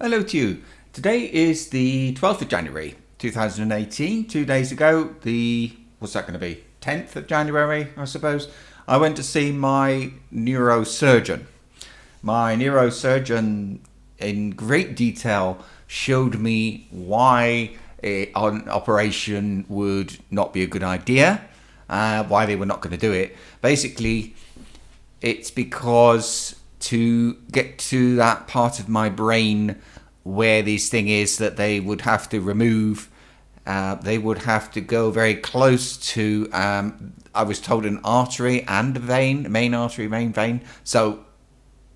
Hello to you. Today is the 12th of January 2018. 2 days ago, what's that going to be? 10th of January, I suppose. I went to see my neurosurgeon. My neurosurgeon, in great detail, showed me why an operation would not be a good idea, why they were not going to do it. Basically, it's because to get to that part of my brain where this thing is that they would have to remove, they would have to go very close to, I was told, an artery and a vein, main artery, main vein. So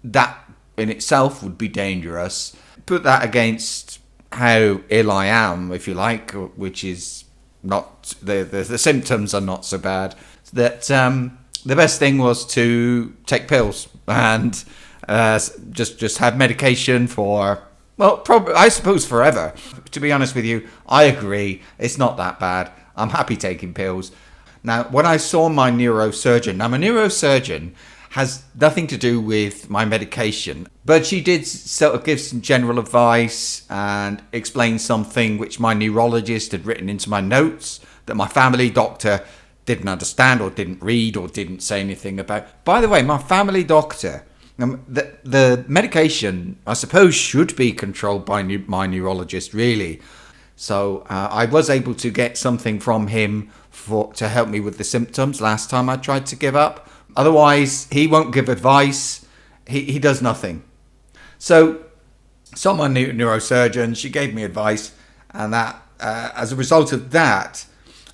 that in itself would be dangerous. Put that against how ill I am, if you like, which is not, the symptoms are not so bad. That the best thing was to take pills and just have medication for, well, probably, I suppose, forever. To be honest with you, I agree. It's not that bad. I'm happy taking pills. Now, when I saw my neurosurgeon, my neurosurgeon has nothing to do with my medication, but she did sort of give some general advice and explain something which my neurologist had written into my notes that my family doctor didn't understand or didn't read or didn't say anything about. By the way, my family doctor, the medication, I suppose, should be controlled by my neurologist, really. So I was able to get something from him to help me with the symptoms last time I tried to give up. Otherwise, he won't give advice. He does nothing. So my neurosurgeon, she gave me advice, and that as a result of that,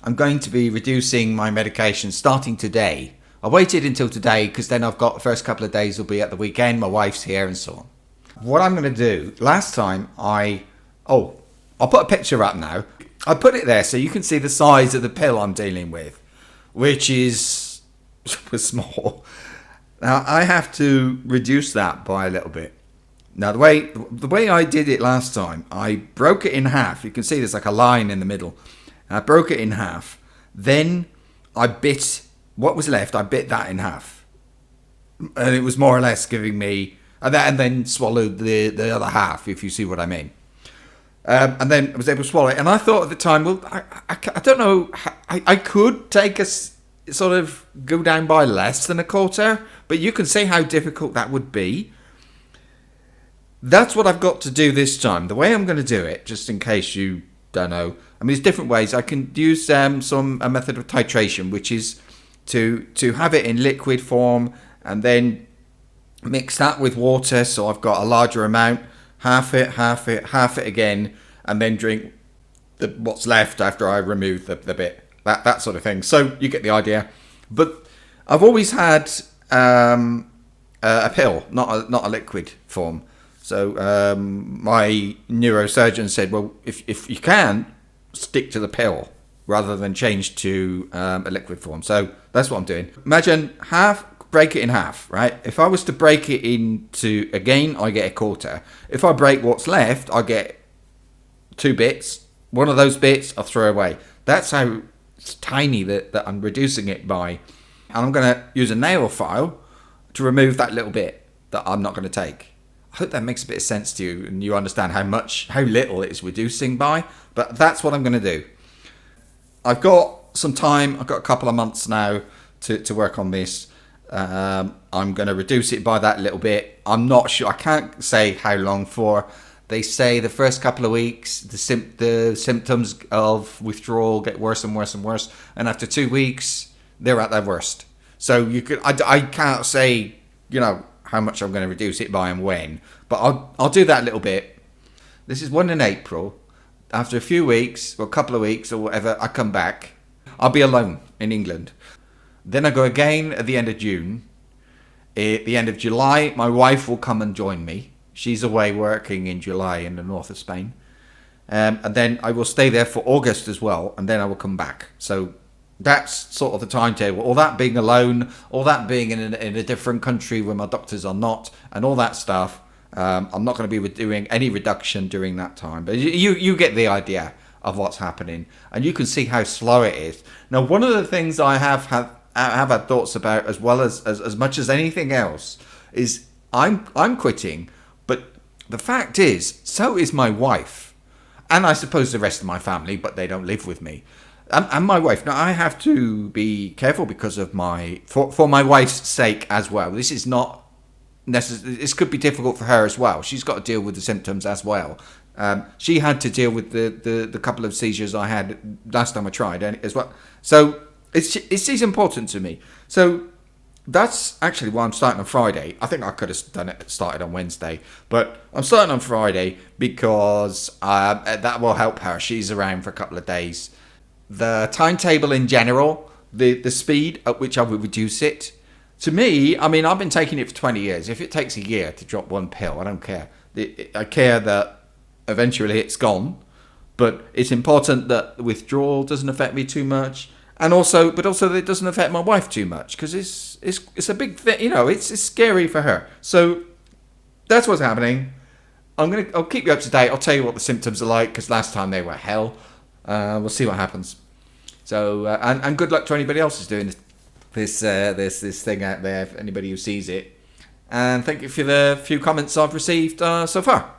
I'm going to be reducing my medication starting today. I waited until today because then I've got the first couple of days will be at the weekend. My wife's here and so on. What I'm going to do, last time I'll put a picture up now. I put it there so you can see the size of the pill I'm dealing with, which is small. Now I have to reduce that by a little bit. Now the way I did it last time, I broke it in half. You can see there's like a line in the middle. I broke it in half. Then I bit what was left. I bit that in half, and it was more or less giving me, and then swallowed the other half, if you see what I mean. And then I was able to swallow it. And I thought at the time, well, I don't know, I could take sort of go down by less than a quarter, but you can see how difficult that would be. That's what I've got to do this time. The way I'm going to do it, just in case you don't know, I mean, there's different ways. I can use a method of titration, which is to have it in liquid form and then mix that with water. So I've got a larger amount, half it again, and then drink what's left after I remove the bit. That sort of thing. So you get the idea. But I've always had a pill, not a liquid form. So my neurosurgeon said, well, if you can, stick to the pill rather than change to a liquid form. So that's what I'm doing. Imagine break it in half, right? If I was to break it into, again, I get a quarter. If I break what's left, I get 2 bits. One of those bits I throw away. That's how tiny that I'm reducing it by. And I'm going to use a nail file to remove that little bit that I'm not going to take. I hope that makes a bit of sense to you and you understand how little it's reducing by. But that's what I'm going to do. I've got some time. I've got a couple of months now to work on this. I'm going to reduce it by that little bit. I'm not sure. I can't say how long for. They say the first couple of weeks, the symptoms of withdrawal get worse and worse and worse. And after 2 weeks, they're at their worst. So I can't say, how much I'm going to reduce it by and when. But I'll do that little bit. This is one in April. After a few weeks, or a couple of weeks or whatever, I come back. I'll be alone in England. Then I go again at the end of June. At the end of July, my wife will come and join me. She's away working in July in the north of Spain. And then I will stay there for August as well. And then I will come back. So that's sort of the timetable. All that being alone, all that being in a different country where my doctors are not, and all that stuff. I'm not going to be doing any reduction during that time. But you get the idea of what's happening. And you can see how slow it is. Now, one of the things I have had thoughts about, as well as much as anything else, is I'm quitting, but The fact is, so is my wife. And I suppose the rest of my family, but they don't live with me. And my wife. Now, I have to be careful because of for my wife's sake as well. This is not necessary. This could be difficult for her as well. She's got to deal with the symptoms as well. She had to deal with the couple of seizures I had last time I tried as well. So it's important to me. So that's actually why I'm starting on Friday. I think I could have started on Wednesday, but I'm starting on Friday because that will help her. She's around for a couple of days. The timetable in general, the speed at which I would reduce it, to me, I mean, I've been taking it for 20 years. If it takes a year to drop one pill, I don't care. I care that eventually it's gone, but it's important that the withdrawal doesn't affect me too much. And also that it doesn't affect my wife too much, because it's a big thing, it's scary for her. So that's what's happening. I'll keep you up to date. I'll tell you what the symptoms are like, because last time they were hell. We'll see what happens. So and good luck to anybody else who's doing this thing out there. If anybody who sees it, and thank you for the few comments I've received so far.